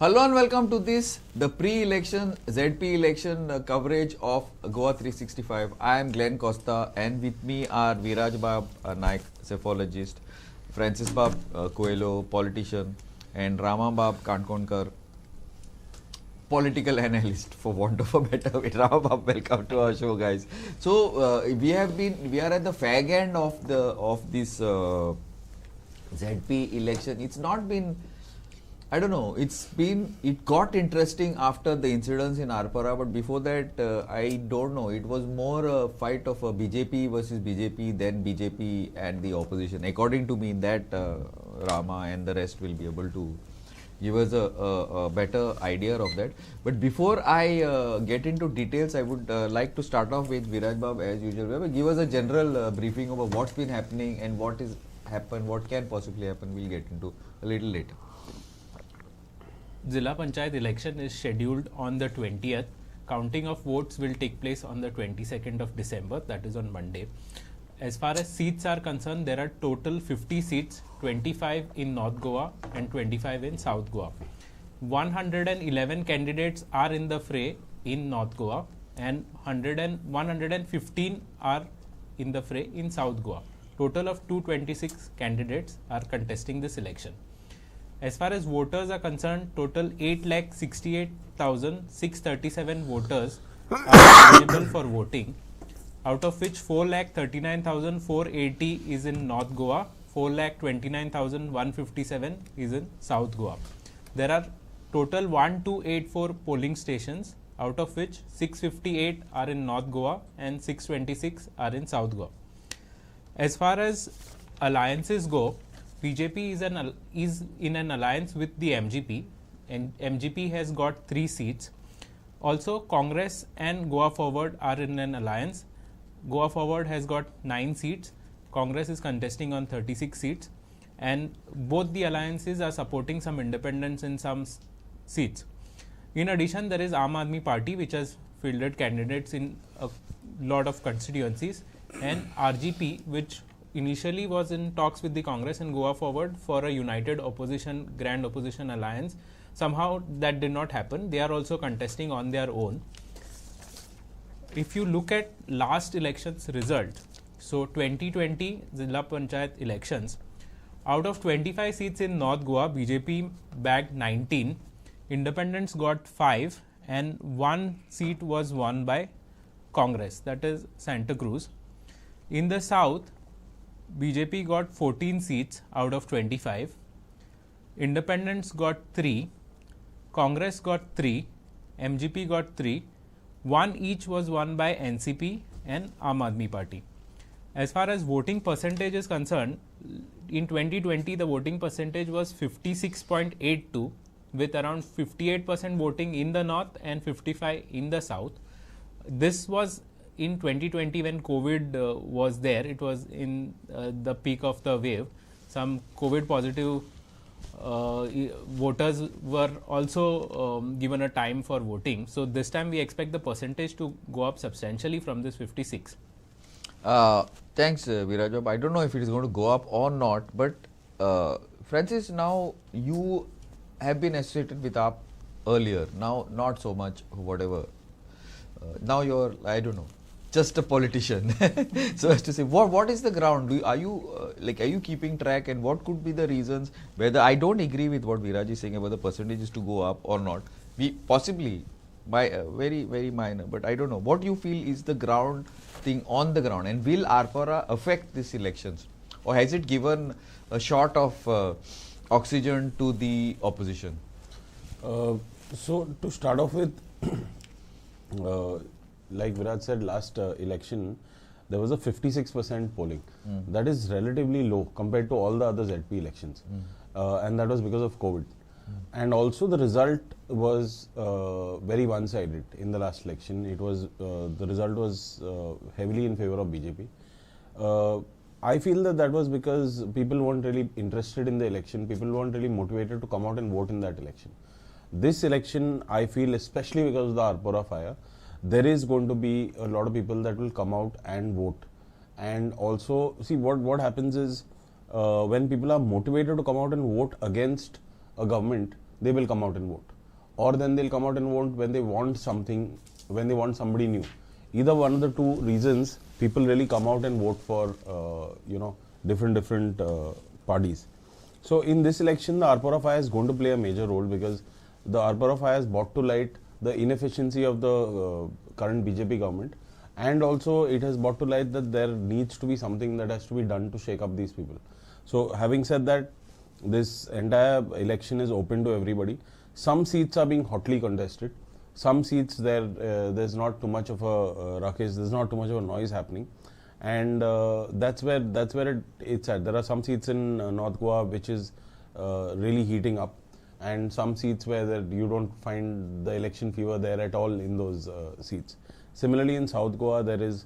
Hello and welcome to the pre-election ZP election coverage of GOA365. I am Glenn Costa and with me are Viraj Bab, Naik, cephalogist, Francis Bab Coelho, politician, and Rama Bab Kankonkar, political analyst, for want of a better way. Rama Bab, welcome to our show, guys. So we are at the fag end of this ZP election. It's not been, I don't know, it got interesting after the incidents in Arpara, but before that, I don't know, it was more a fight of a BJP versus BJP than BJP and the opposition. According to me, that Rama and the rest will be able to give us a better idea of that. But before I get into details, I would like to start off with Viraj Bab as usual. Give us a general briefing about what's been happening and what is happened, what can possibly happen. We'll get into a little later. Zilla Panchayat election is scheduled on the 20th. Counting of votes will take place on the 22nd of December, that is on Monday. As far as seats are concerned, there are total 50 seats, 25 in North Goa and 25 in South Goa. 111 candidates are in the fray in North Goa and 115 are in the fray in South Goa. Total of 226 candidates are contesting this election. As far as voters are concerned, total 8,68,637 voters are eligible for voting, out of which 4,39,480 is in North Goa, 4,29,157 is in South Goa. There are total 1284 polling stations, out of which 658 are in North Goa and 626 are in South Goa. As far as alliances go, BJP is in an alliance with the MGP, and MGP has got 3 seats. Also, Congress and Goa Forward are in an alliance. Goa Forward has got 9 seats. Congress is contesting on 36 seats, and both the alliances are supporting some independents in some seats. In addition, there is Aam Aadmi Party, which has fielded candidates in a lot of constituencies, and RGP, which initially was in talks with the Congress and Goa Forward for a united opposition, grand opposition alliance. Somehow that did not happen. They are also contesting on their own. If you look at last election's result, so 2020 Zilla Panchayat elections, out of 25 seats in North Goa, BJP bagged 19, independents got 5, and 1 seat was won by Congress, that is Santa Cruz. In the South, BJP got 14 seats out of 25, independents got 3, Congress got 3, MGP got 3, 1 each was won by NCP and Aam Aadmi Party. As far as voting percentage is concerned, in 2020 the voting percentage was 56.82, with around 58% voting in the north and 55% in the south. This was in 2020 when COVID was there. It was in the peak of the wave. Some COVID positive voters were also given a time for voting. So this time we expect the percentage to go up substantially from this 56. Thanks, Viraj. I don't know if it is going to go up or not, but Francis, now you have been associated with AAP earlier, now not so much, whatever. Now you're, I don't know, just a politician. So as to say, what is the ground? Are you keeping track, and what could be the reasons? Whether I don't agree with what Viraj is saying about the percentages to go up or not. We possibly by very minor, but I don't know. What you feel is the ground thing on the ground, and will Arpara affect these elections, or has it given a shot of oxygen to the opposition? So to start off with. Like Viraj said, last election, there was a 56% polling. That is relatively low compared to all the other ZP elections. And that was because of COVID. And also the result was very one-sided in the last election. It was the result was heavily in favor of BJP. I feel that was because people weren't really interested in the election. People weren't really motivated to come out and vote in that election. This election, I feel, especially because of the Arpora fire, there is going to be a lot of people that will come out and vote. And also, see, what happens is when people are motivated to come out and vote against a government, they will come out and vote. Or then they'll come out and vote when they want something, when they want somebody new. Either one of the two reasons, people really come out and vote for, different parties. So in this election, the Arpora is going to play a major role, because the Arpora has brought to light the inefficiency of the current BJP government, and also it has brought to light that there needs to be something that has to be done to shake up these people. So having said that, this entire election is open to everybody. Some seats are being hotly contested. Some seats there's not too much of a ruckus, there's not too much of a noise happening, and that's where it's at. There are some seats in North Goa which is really heating up, and some seats where you don't find the election fever there at all in those seats. Similarly, in South Goa, there is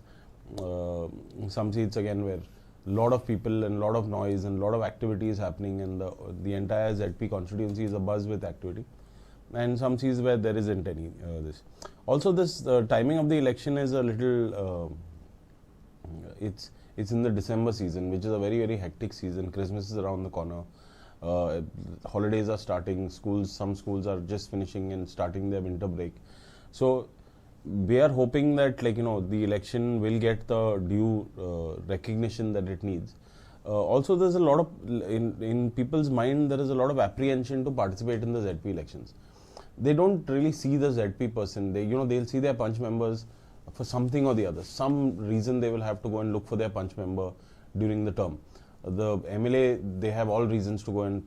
some seats again where a lot of people and a lot of noise and a lot of activity is happening, and the entire ZP constituency is abuzz with activity. And some seats where there isn't any this. Also, this timing of the election is a little. It's in the December season, which is a very, very hectic season. Christmas is around the corner. Holidays are starting. Some schools are just finishing and starting their winter break. So we are hoping that, the election will get the due recognition that it needs. Also, there's a lot of in people's mind, there is a lot of apprehension to participate in the ZP elections. They don't really see the ZP person. They'll see their punch members for something or the other. Some reason they will have to go and look for their punch member during the term. The MLA, they have all reasons to go and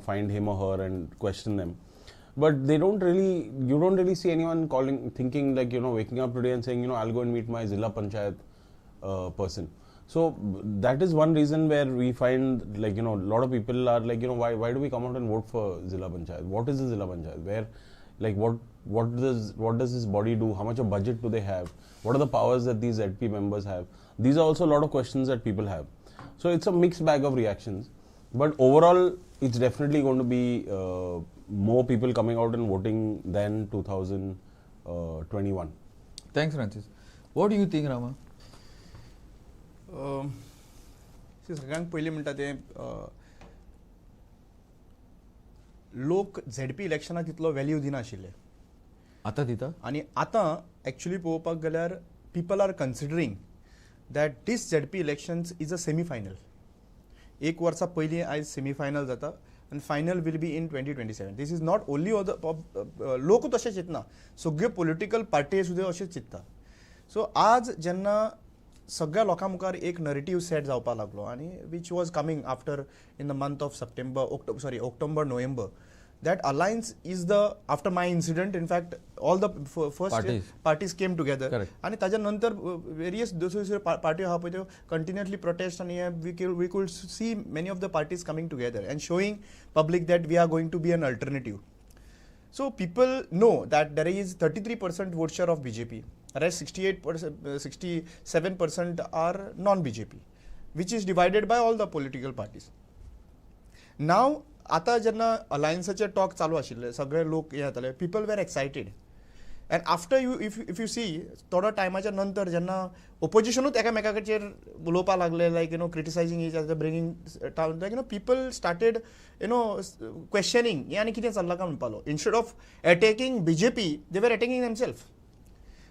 find him or her and question them. But you don't really see anyone thinking waking up today and saying, I'll go and meet my Zilla Panchayat person. So that is one reason where we find a lot of people are why do we come out and vote for Zilla Panchayat? What is the Zilla Panchayat? Where, what does this body do? How much of budget do they have? What are the powers that these ZP members have? These are also a lot of questions that people have. So it's a mixed bag of reactions. But overall, it's definitely going to be more people coming out and voting than 2021. Thanks, Francis. What do you think, Rama? सगळ्यांक पयलीं म्हणटा तें लोक ZP इलेक्शनाक तितलो value दिनाशिल्ले. आतां दिता? आनी आतां एक्चुली पळोवपाक गेल्यार people are considering that this ZP elections is a semifinal. एक वर्सा पयलीं आयज सेमी फायनल जाता आनी final will be in 2027. This is not only लोक तशें चिंतना, सगळ्यो पॉलिटिकल पार्टी सुद्दां अशेंच चिंतता. सो आज जेन्ना सगळ्या लोकां मुखार एक नरेटिव्ह सेट जावपाक लागलो, आनी which was coming after in the month of October November, that alliance is after my incident, in fact all the first parties came together. Correct. And ताज्या नंतर various दुसरे party आहा पळय त्यो continuously protest, and we could see many of the parties coming together and showing public that we are going to be an alternative. So people know that there is 33% vote share of BJP, whereas 67% are non-BJP, which is divided by all the political parties. Now आता जेन्ना अलायन्साचे talk चालू आशिल्ले, सगळे लोक हे जाताले, people were excited. And after if you see थोड्या टायमाच्या नंतर जेन्ना ओपोजिशनूच एकामेकाचेर उलोवपाक लागले, criticising each other, bringing down, people started questioning हें आनी कितें चल्लां काय म्हणपालो. Instead of attacking BJP, they were attacking themselves.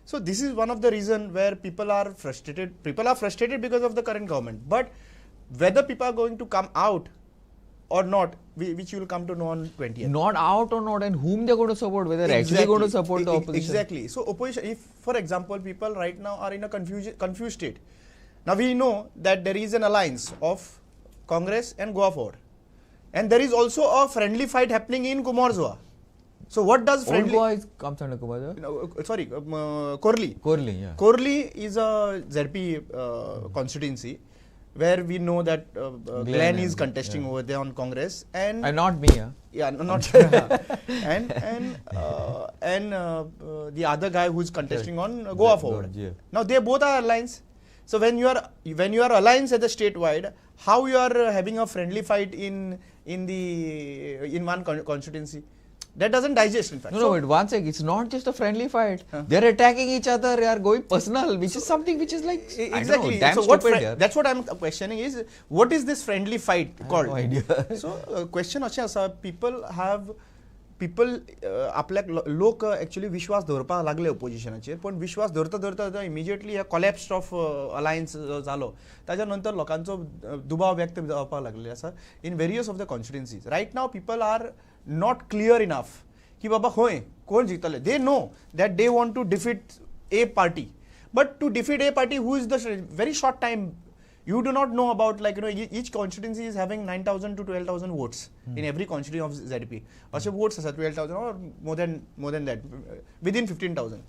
So this is one of the reason where people are frustrated. People are frustrated because of the current government. But whether people are going to come out or not, which you will come to know on 20th. Not out or not, and whom they are going to support, whether they are actually going to support the opposition. Exactly. So opposition, if for example people right now are in a confused state. Now we know that there is an alliance of Congress and Goa Forward. And there is also a friendly fight happening in Kumarzoa. So what does friendly... Old Goa comes under Kumarzoa? Sorry, Korli. Korli, yeah. Korli is a ZP constituency, where we know that Glenn is contesting over there on Congress, and not me, not and the other guy who is contesting on Goa Forward. Yeah. Now they both are alliance. So when you are alliance at the statewide, how you are having a friendly fight in one constituency? That doesn't digest, in fact. No, but one sec, it's not just a friendly fight. They're attacking each other, they are going personal, which is something which is like, exactly. I don't know, damn so stupid. That's what I'm questioning is, what is this friendly fight called? I have no idea. So, question asa, people people आपल्याक लोक actually विश्वास दवरपाक लागले ओपोजिशनाचेर पण विश्वास धरता धरता immediately हे कॉलॅप्स ऑफ अलायन्स जालो ताच्या नंतर लोकांचो दुबाव व्यक्त जावपाक लागले आसा in various of the constituencies right now people are not clear enough की बाबा खंय कोण जिंकतले they know that they want to defeat a party but to defeat a party who is the very short time you do not know about each constituency is having 9,000 to 12,000 votes in every constituency of ZP. Also votes are 12,000 or more than that within 15,000.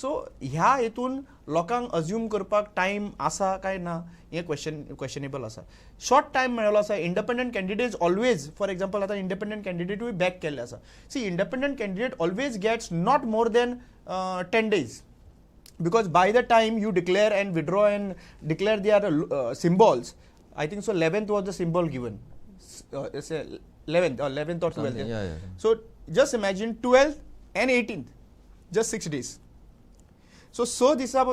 So ह्या हेतून लोकांक assume करपाक time आसा काय ना हे questionable आसा short time मेळलो आसा independent candidates always for example आता इंडिपेंडंट कॅन्डिडेटूय बॅक केल्ले आसा see independent candidate always gets not more than 10 days. Because by the time you declare and withdraw and declare their symbols, I think so 11th was the symbol given. 11th or 12th. Yeah. So just imagine 12th and 18th, just 6 days. So 7 disa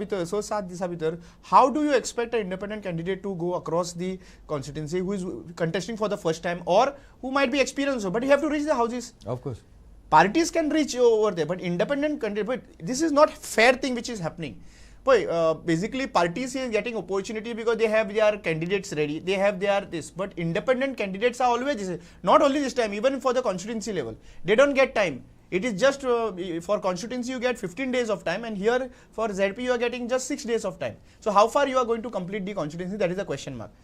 bitar, how do you expect an independent candidate to go across the constituency who is contesting for the first time or who might be experienced, but you have to reach the houses. Of course. Parties can reach over there, but independent candidate, but this is not fair thing which is happening. Basically parties is getting opportunity because they have their candidates ready, they have their this, but independent candidates are always, not only this time, even for the constituency level, they don't get time. It is just for constituency you get 15 days of time, and here for ZP you are getting just 6 days of time. So how far you are going to complete the constituency, that is a question mark.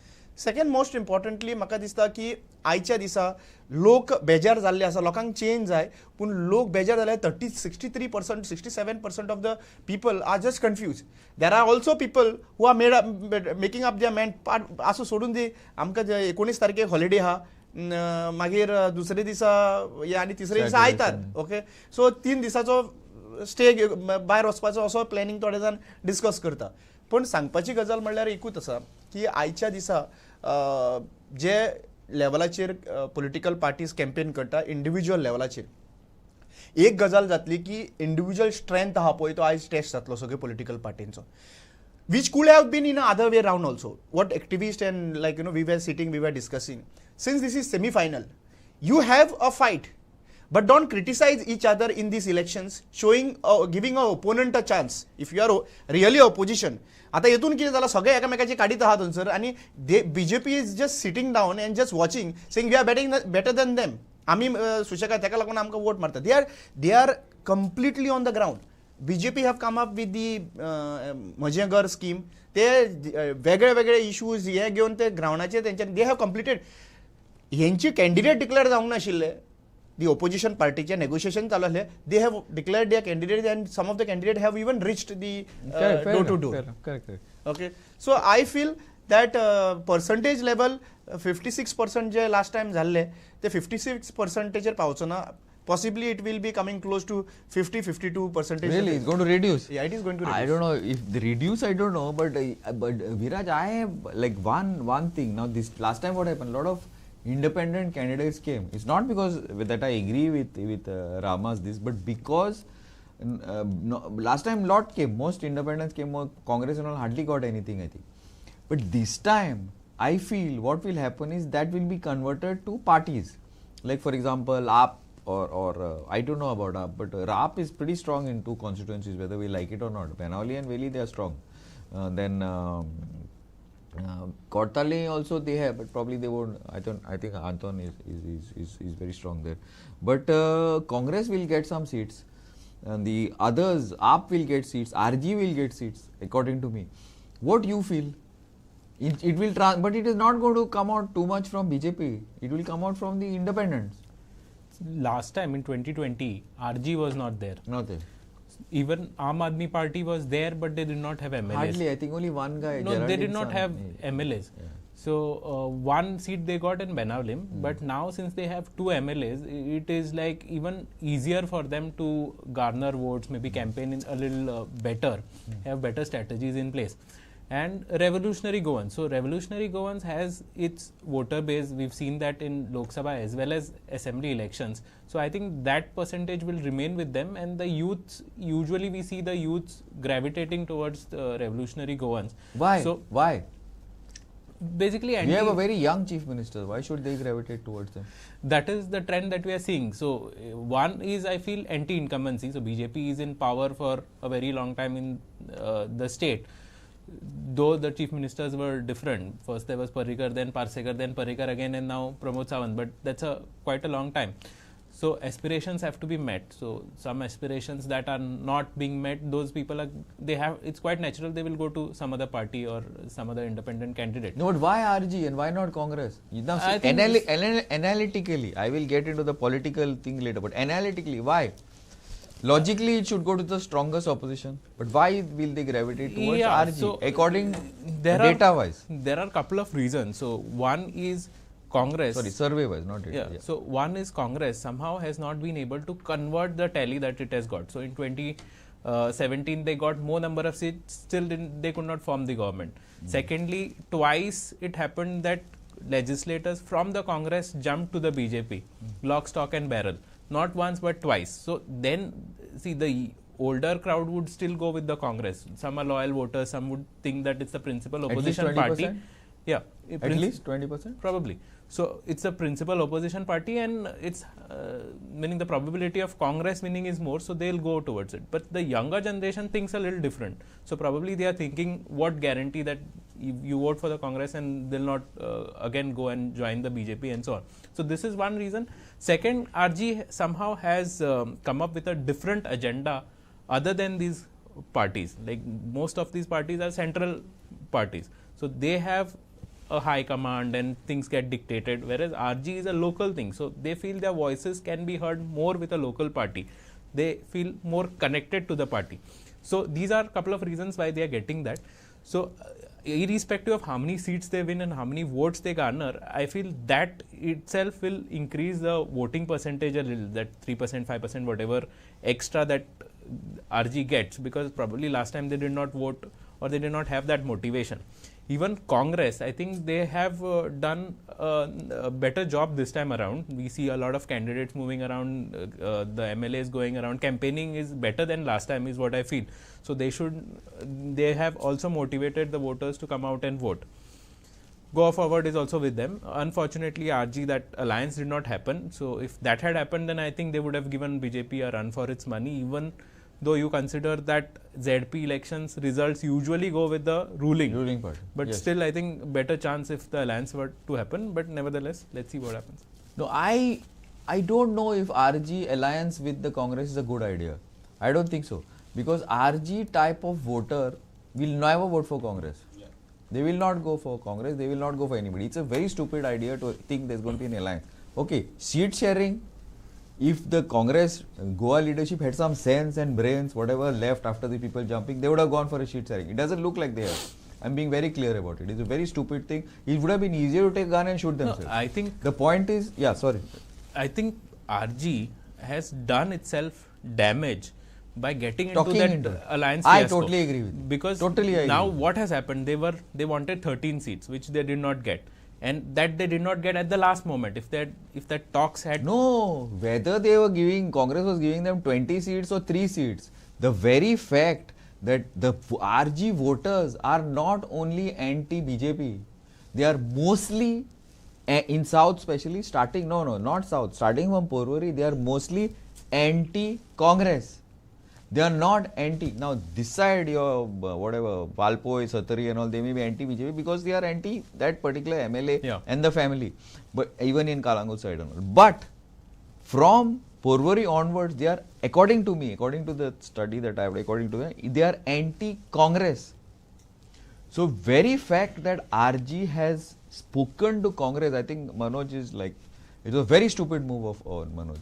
Second most importantly म्हाका दिसता की आयच्या दिसा लोक बेजार जाल्ले आसा लोकांक चेंज जाय पूण लोक बेजार जाले 63% 67% of the people are just confused. There are also people who are making up their mind असो सोडून दी आमकां 19 तारखेक हॉलिडे आहा मागीर दुसरे दिसा आनी तिसरे दिसा आयतार ओके सो 3 दिसाचो स्टे भायर वचपाचो असो प्लॅनिंग थोडे जाण डिस्कस करता पण सांगपाची गजाल म्हणल्यार एकूच आसा की आयच्या दिसा जे लेवलाचेर पॉलिटिकल पार्टीज कॅम्पेन करता इंडिविज्युअल लेवलाचेर एक गजाल जातली की इंडिविज्युअल स्ट्रेंथ आहा पळय तो आयज टेस्ट जातलो सगळे political पार्टींचो which could have been in other way around also. What activists and we were sitting, we were discussing. Since this is semi-final, you have a fight, but don't criticize each other in these elections, giving an opponent a chance. If you are really opposition, आता येतून कितें जालां सगळे एकामेकाची काडीत आहा थंयसर आनी BJP is just sitting down and just watching saying we are better than them आमी सुशेगाद तेका लागून आमकां वोट मारता they are completely on the ground BJP have come up with the म्हजें घर स्कीम ते वेगळे वेगळे इश्यूज हे घेवन ते ग्राउंडाचेर तेंच्यानी दे हॅव कंप्लिटेड हेंची कॅन्डिडेट डिक्लेअर जावंक नाशिल्ले the opposition party negotiation चालू आसले they have declared their candidates and some of the candidates have even reached the door to door. Correct. Okay, so I feel that percentage level 56% J last time झाले ते 56% chair पावचना possibly it will be coming close to 50-52%. Really, it's going to reduce. Yeah, it is going to reduce. I don't know if the reduce. I don't know, but Viraj, I have like one thing now. This last time what happened? A lot of independent candidates came. It's not because that I agree with Rama's this, but because last time lot came. Most independents came. Congress and all hardly got anything, I think. But this time, I feel what will happen is that will be converted to parties. Like for example, AAP or I don't know about AAP, but AAP is pretty strong in 2 constituencies, whether we like it or not. Benawali and Veli, they are strong. Then Kortale also they have, but probably they won't. I think Anton is very strong there. But Congress will get some seats, and the others, AAP will get seats, RG will get seats, according to me. What you feel? It will, but it is not going to come out too much from BJP. It will come out from the independents. Last time in 2020, RG was not there. Not there. Even Aam Aadmi Party was there, but they did not have MLAs. Hardly, I think only one guy. No, they did not have MLAs. Yeah. So one seat they got in Benawlim, but now since they have 2 MLAs, it is like even easier for them to garner votes, maybe campaign in a little better, have better strategies in place. And Revolutionary Goans. So Revolutionary Goans has its voter base. We've seen that in Lok Sabha as well as assembly elections. So I think that percentage will remain with them, and the youths, usually we see the youths gravitating towards the Revolutionary Goans. Why? So why? basically We have a very young chief minister. Why should they gravitate towards them? that is the trend that we are seeing. So one is, I feel, anti-incumbency. So BJP is in power for a very long time in the state. Though the chief ministers were different. First there was Parrikar, then Parsekar, then Parrikar again, and now Pramod Sawant. But that's quite a long time. So aspirations have to be met. So some aspirations that are not being met, those people it's quite natural they will go to some other party or some other independent candidate. No, but why RG and why not Congress? Now, I see, think analytically, I will get into the political thing later, but analytically, why? Logically, it should go to the strongest opposition, but why will they gravitate towards RG? So according data-wise. There are a couple of reasons. So one is Congress. Sorry, survey-wise, not data. Yeah. So one is Congress somehow has not been able to convert the tally that it has got. So in 2017 they got more number of seats, still they could not form the government. Secondly, twice it happened that legislators from the Congress jumped to the BJP, lock, stock and barrel. Not once but twice. So then, see, the older crowd would still go with the Congress. Some are loyal voters, some would think that it's the principal opposition party. Yeah. At least 20%? Probably. So it's a principal opposition party, and it's meaning the probability of Congress winning is more, so they'll go towards it. But the younger generation thinks a little different. So probably they are thinking, what guarantee that you vote for the Congress and they'll not again go and join the BJP and so on. So this is one reason. Second, RG somehow has come up with a different agenda other than these parties. Like most of these parties are central parties. So they have a high command and things get dictated, whereas RG is a local thing. So they feel their voices can be heard more with a local party. They feel more connected to the party. So these are a couple of reasons why they are getting that. So irrespective of how many seats they win and how many votes they garner, I feel that itself will increase the voting percentage a little, that 3%, 5%, whatever extra that RG gets, because probably last time they did not vote or they did not have that motivation. Even Congress, I think they have done a better job this time around. We see a lot of candidates moving around, the MLAs going around. Campaigning is better than last time is what I feel. So they have also motivated the voters to come out and vote. Go Forward is also with them. Unfortunately, RG, that alliance did not happen. So if that had happened, then I think they would have given BJP a run for its money, even though you consider that ZP elections results usually go with the ruling party. But Yes. still, I think better chance if the alliance were to happen. But nevertheless, let's see what happens. No, I don't know if RG alliance with the Congress is a good idea. I don't think so. Because RG type of voter will never vote for Congress. Yeah. They will not go for Congress. They will not go for anybody. It's a very stupid idea to think there's going to be an alliance. Okay, seat sharing. If the Congress, Goa leadership had some sense and brains, whatever left after the people jumping, they would have gone for a seat sharing. It doesn't look like they have. I'm being very clear about it. It's a very stupid thing. It would have been easier to take a gun and shoot themselves. No, I think the point is, yeah, sorry. I think RG has done itself damage by getting into that alliance I fiasco. totally agree with you. Because totally now what has happened, they wanted 13 seats, which they did not get. And that they did not get at the last moment. If that talks had... No, whether they were giving, Congress was giving them 20 seats or 3 seats, the very fact that the RG voters are not only anti-BJP, they are mostly, in South especially, not South, starting from Porvorim, they are mostly anti-Congress. They are not anti. Now, this side, your whatever, Valpoi, Satari and all, they may be anti-BJP because they are anti that particular MLA and the family. But even in Kalangut side and all. But from Porvorim onwards, they are, according to me, according to the study that I have, according to them, they are anti-Congress. So, very fact that RG has spoken to Congress, I think Manoj is like, it was a very stupid move of Manoj.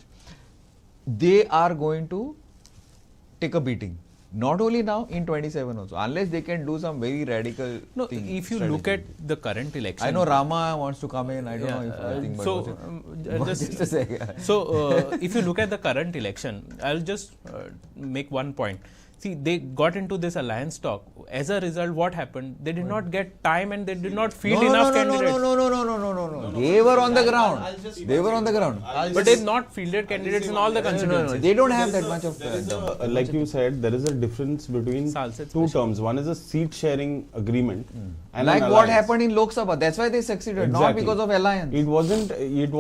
They are going to take a beating. Not only now, in 27 also. Unless they can do some very radical thing. If you look at the current election... I know Rama wants to come in. I don't know if I think... So, if you look at the current election, I'll just make one point. See, they got into this alliance talk. As a result, what happened? They did not get time and they did not field enough candidates. No. They were on the ground. They were on the ground. But they've not fielded candidates in all the constituencies. They don't have that much of. Like you said, there is a difference between two terms. One is a seat sharing agreement, and Like an what alliance. happened in Lok Sabha. That's why they succeeded, not Exactly. because of alliance. It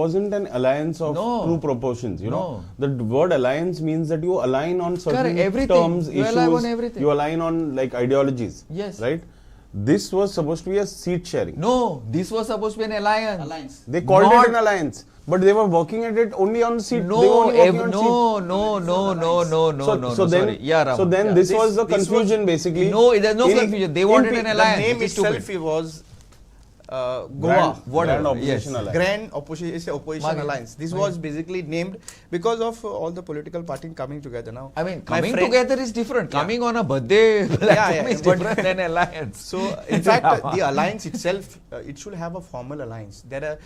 wasn't an alliance of No. true proportions. You No. know, the word alliance means that you align on certain Correct, everything. terms, You issues. align on everything. You align on like ideologies. Yes. Right. This was supposed to be a seat sharing. No, this was supposed to be an alliance. They called Not- it an alliance, but they were working at it only on seat. They were No, only working on seat. no. So then, Sorry. Yeah, Rama. so then Yeah. this was the this was- confusion basically. No, there's no In- confusion. They wanted in an the alliance. The name which is itself stupid. was GOA. Grand opposition Yes. alliance. Grand opposition Market. alliance. This Market. was basically named because of all the political parties coming together now. I mean, My coming friend- together is different. Coming on a birthday platform is but- different than alliance. So, in fact, the alliance itself, it should have a formal alliance. There are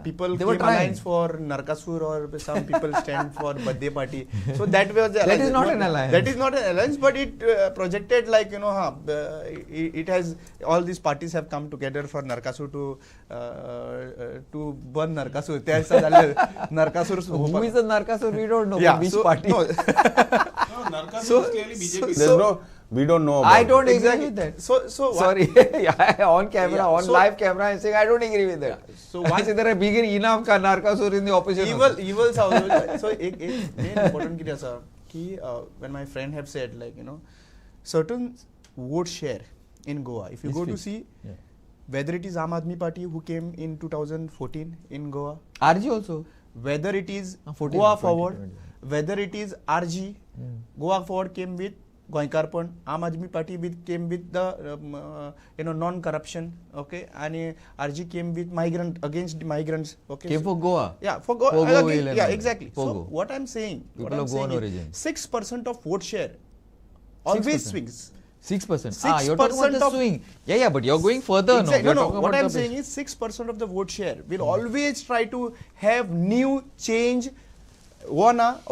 people They were came trying. alliance for Narkasur, or some people stand for birthday party. So that was the That alliance. is not an alliance. That is not an alliance, but it projected like, it has, all these parties have come together for Narkasur to burn Narkasur. Narkasur. Who is the Narkasur? We don't know. Yeah, Which so, party? no, So, there's no, we don't know about I don't it. agree with that. So what- Sorry, on camera, Yeah, on so- live camera, I'm saying I don't agree with that. So I one- say there are bigger enough ka Narkasur in the opposition. evil so एक main important क्या था कि when my friend have said, like, certain vote share in Goa, if you Is go to fixed. see Yeah. whether it is Aam Aadmi Party who came in 2014 in Goa, RG also. whether it is 14, Goa 20, Forward, 20. whether it is RG, Goa Forward came with Goinkarpan, Aam Aadmi Party came with the non-corruption, okay, and RG came with against migrants, okay. Came for Goa. Yeah, for Goa. Pogo will and Yeah, all. exactly. So Pogo. what I'm saying, People of Goan origin. 6% of vote share always 6%. swings. 6%. You're talking about the 6% swing. Yeah, but you're going further. Exactly. We're No, talking what about I'm the saying is 6% of the vote share will always try to have new change.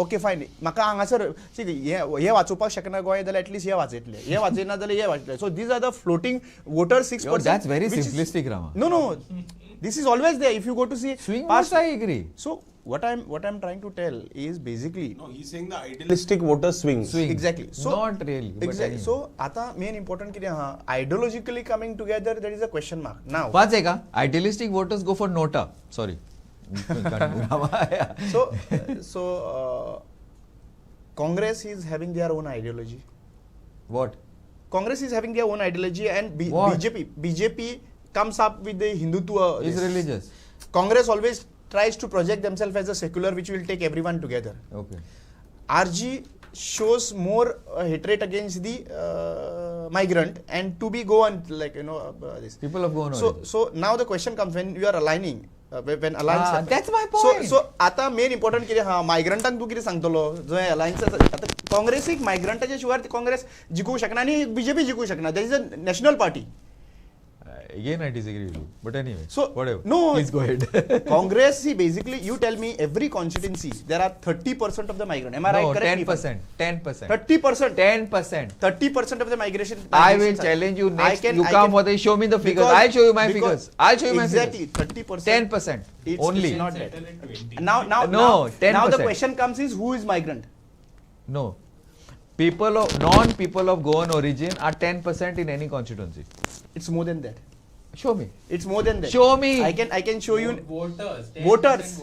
Okay, fine. Maka हांगासर हे वाचोवपाक शकना गोंय जाल्यार at least हे वाचयतले. हे वाचयना जाल्यार हे वाचयतले. So these are the floating voters 6%. That's very which is- simplistic, Rama. No. This is always there. If you go to see Swing past- votes, I agree. So what I'm trying to tell is basically No, he's saying the idealistic voter swings. Swing. Exactly. So Not really. but Exactly. anyway. So आता main important कितें आहा, ideologically coming together, there is a question mark. Now, One second. Idealistic voters go for Nota. Sorry. Yeah. so Congress is having their own ideology. What? Congress is having their own ideology, and What? BJP comes up with the Hindutva. Is this. religious. Congress always tries to project themselves as a secular, which will take everyone together. Okay. RG shows more hatred against the migrant, and to be go on like this. People of Goan So origin. so now the question comes when you are aligning. When alliance happen. That's my point. So आता main important कितें हा मायग्रंटांक तूं कितें सांगतलो जो alliance आतां काँग्रेसीक मायग्रंटाच्या शिवाय काँग्रेस जिखूंक शकना आनी बीजेपी जिखूंक शकना that is a national party Again, I disagree with you. But anyway. So, whatever. no. Please go ahead. Congress, see, basically, you tell me every constituency there are 30% of the migrant. Am I right? No, Correct me if I'm- 10%. 30%. 10%. 30% of the migration. I will challenge you next. You come for the show me the figures. because- I'll show you my because- figures. I'll show you my exactly, figures. 30%. 10%. It's Only. not that. Now, No, now the 10%. question comes is who is migrant? No. Non-people of Goan origin are 10% in any constituency. It's more than that. Show me. It's more than that. Show me. I can show you. Voters. 10% Voters.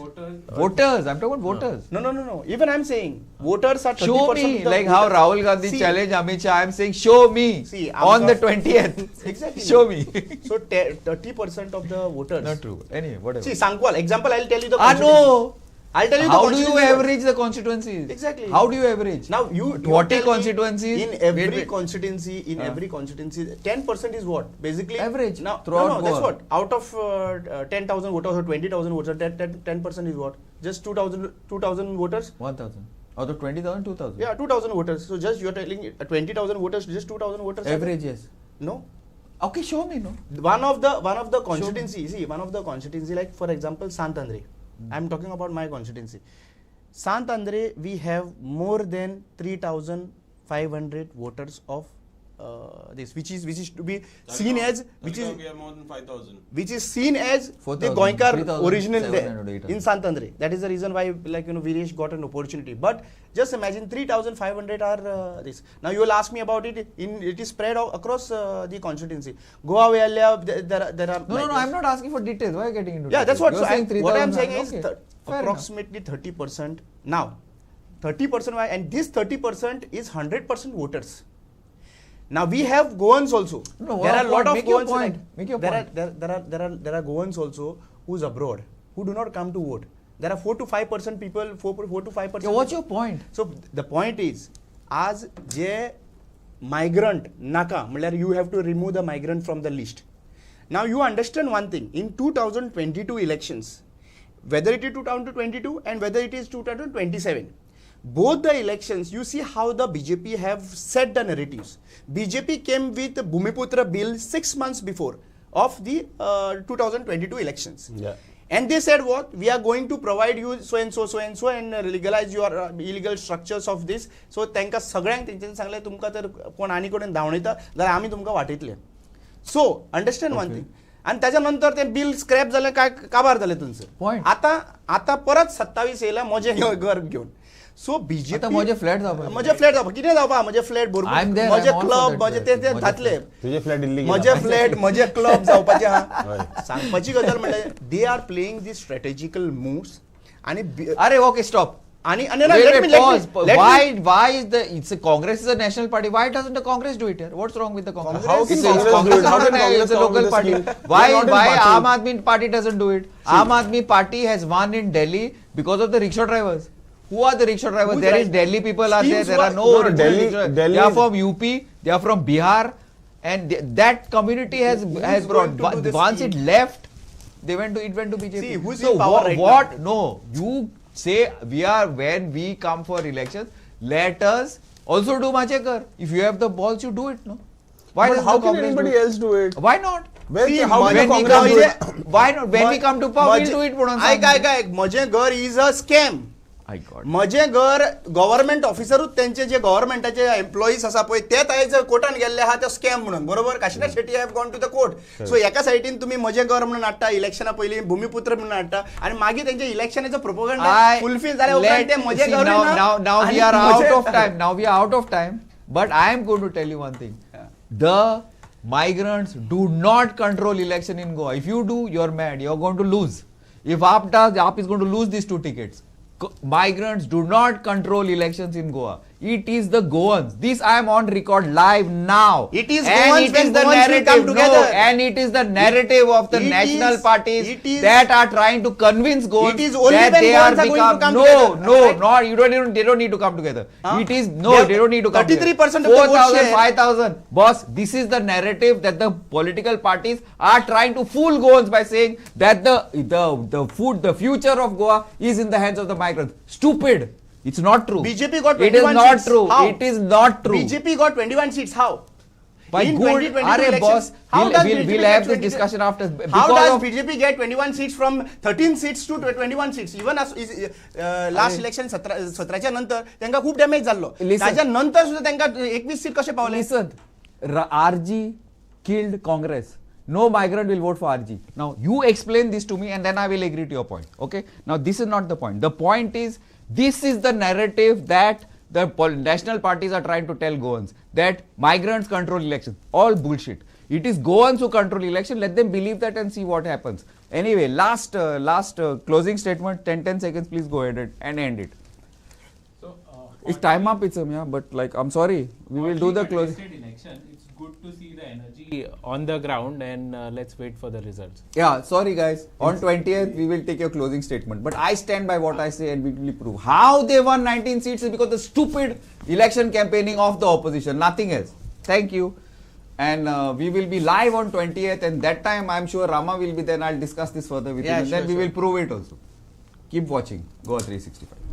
Voters. I'm talking about voters. No. Even I'm saying voters are 30% Show me. of the Like how voters. Rahul Gandhi See, challenged Amit Shah. I'm saying show me. See, on the I'm 20th. Exactly. Show me. So 30% of the voters. Not true. Anyway, whatever. See, Sangkwal. Example, I'll tell you the. No. I'll tell you How the do you constituency. average the constituencies? Exactly. How do you average? Now you what tell is me constituencies? in every Wait. constituency, 10% is what? Basically Average Now, throughout that's Goa. what. Out of 10,000 voters or 20,000 voters, 10% is what? Just 2,000 voters. 1,000. Out of 20,000, 2,000. Yeah, 2,000 voters. So just you're telling 20,000 voters, just 2,000 voters. Average, yes. No. Okay, show me, no. One of the constituency. See, one of the constituency, like for example, Sant Andre. I'm talking about my constituency. Sant Andre, we have more than 3,000 2,500 voters of this, which is to be seen as we have more than 5,000. which is seen as the 4,000, Goinkar 3,000, original there 700, 800. in Santandre. That is the reason why, like, Viresh got an opportunity. But just imagine 3,500 are this. Now you will ask me about it. It is spread across the constituency. Goa there are. No, I'm not asking for details. Why are you getting into Yeah, details? that's what. You're So saying what I'm 3,000, saying is okay, fair approximately 30% now. 30% why, and this 30% is 100% voters. Now we have Goans also. No, There are a lot of make your Goans. point. Make your there point. are Goans also who's abroad who do not come to vote. There are 4 to 5% people. 4 to 5%. Yeah, what's your point? So the point is, as je migrant naka, you have to remove the migrant from the list. Now you understand one thing. In 2022 elections, whether it is 2022 and whether it is 2027, both the elections, you see how the BJP have set the narratives. BJP came with the Bhumiputra bill 6 months before of the 2022 elections. Yeah. And they said what? We are going to provide you so and so and legalize your illegal structures of this. So त्यांका सगळ्यांक तेंच्यानी सांगले तुमका तर कोण आनी कोण धांवणयता जाल्यार आमी तुमका वाटयतले. सो अंडरस्टँड वन थिंग. आणि त्याच्यानंतर ते बिल स्क्रॅप झाले, काय काबार झाले तुमचं. आता परत 27 येयला म्हजे घर घेऊन. सो बीजेपी म्हजे फ्लॅट जावपा, म्हजे फ्लॅट जावपा, कितें जावपा, म्हजे फ्लॅट भरपूर, म्हजे क्लब, म्हजे ते घातले, तुझे फ्लॅट दिल्ली म्हजे फ्लॅट, म्हजे क्लब जावपाचे आहा. सांगपाची गजाल म्हणल्यार they are playing the strategical moves. आणि अरे ओके स्टॉप. आणि Pause. Why is it's a Congress is a national party? Why doesn't the Congress do it here? What's wrong with the Congress? How can It's Congress Congress do it? How can Congress it's a come up local with a party. scheme? Why They're not in Aam party. Aadmi Party doesn't do it? Aam Aadmi Party has won in Delhi because of the rickshaw drivers. Who are the rickshaw drivers? Who's There right? is Delhi people are there. Schemes There are were- no No, Delhi- They Delhi are is- from UP. They are from Bihar, and that community has brought. going to do this Once scheme? it left, it went to BJP. See, who's so in power right what? No, you say when we come for elections, let us also do Machekar. If you have the balls, you do it, no? Why But doesn't how the can Congress anybody do it? else do it? Why not? See, How can when the we Congress come do it? why not? When we come to power, we'll do it. काय म्हजे घर is a scam. I got. म्हजे घर government ऑफिसरूच त्यांचे जे गव्हर्नमेंटाचे employees आसा पळय ते आयज कोर्टान गेल्ले आहा ते स्कॅम म्हणून, बरोबर. Kashinath Shetty have gone to the court. So एका सायडीन तुम्ही म्हजे घर म्हणून हाडटा, इलेक्शना पयलीं भूमिपुत्र म्हणून हाडटा, आणि मागीर त्यांचे इलेक्शनाचो प्रोपोगंडा फुलफिल जाल्या उपरांत ते म्हजे घर now we are out of time. Now we are out of time. But I am going to tell you one thing. The migrants do not control election in Goa. If you do, you're mad. You're going to lose. If AAP does, AAP is going to lose these 2 tickets. Migrants do not control elections in Goa. It is the Goans. This I am on record live now. It is and Goans it when is the Goans will narrative. come together. No, and it is the narrative of the It national is- parties it is- that are trying to convince Goans It is only that when they Goans are are going to become come no, together. no, Right? no. They don't need to come together. Huh? It is They they don't need to come. 33% together. of the vote 4,000, share. 5,000. Boss, this is the narrative that the political parties are trying to fool Goans by saying that the future of Goa is in the hands of the migrants. Stupid. It's not true. BJP got It is 21 not seats. true. How? It is not true. BJP got 21 seats. How? By in good, 2022 Arey elections, boss, how we'll, does we'll, BJP we'll get have this 20 discussion after. How because does of- BJP get 21 seats from 13 seats to 21 seats? Even as last election 17च्या नंतर त्यांना खूप damage झालो. Listen. त्याच्या नंतर सुद्धा त्यांना 21 seat कसे Pawle? Listen, RG killed Congress. No migrant will vote for RG. Now you explain this to me and then I will agree to your point. Okay. Now this is not the point. The point is this is the narrative that the national parties are trying to tell Goans, that migrants control elections. All bullshit. It is Goans who control election. Let them believe that and see what happens. Anyway, last closing statement. 10 seconds. Please go ahead and end it. So, It's time up, it's but like I'm sorry, we will do the closing. Election, it's good to see the energy on the ground, and let's wait for the results. Yeah, sorry guys. On 20th, we will take your closing statement. But I stand by what I say and we will prove. How they won 19 seats is because the stupid election campaigning of the opposition. Nothing else. Thank you. And we will be live on 20th, and that time I'm sure Rama will be there and I'll discuss this further with him. And then we will prove it also. Keep watching GOA365.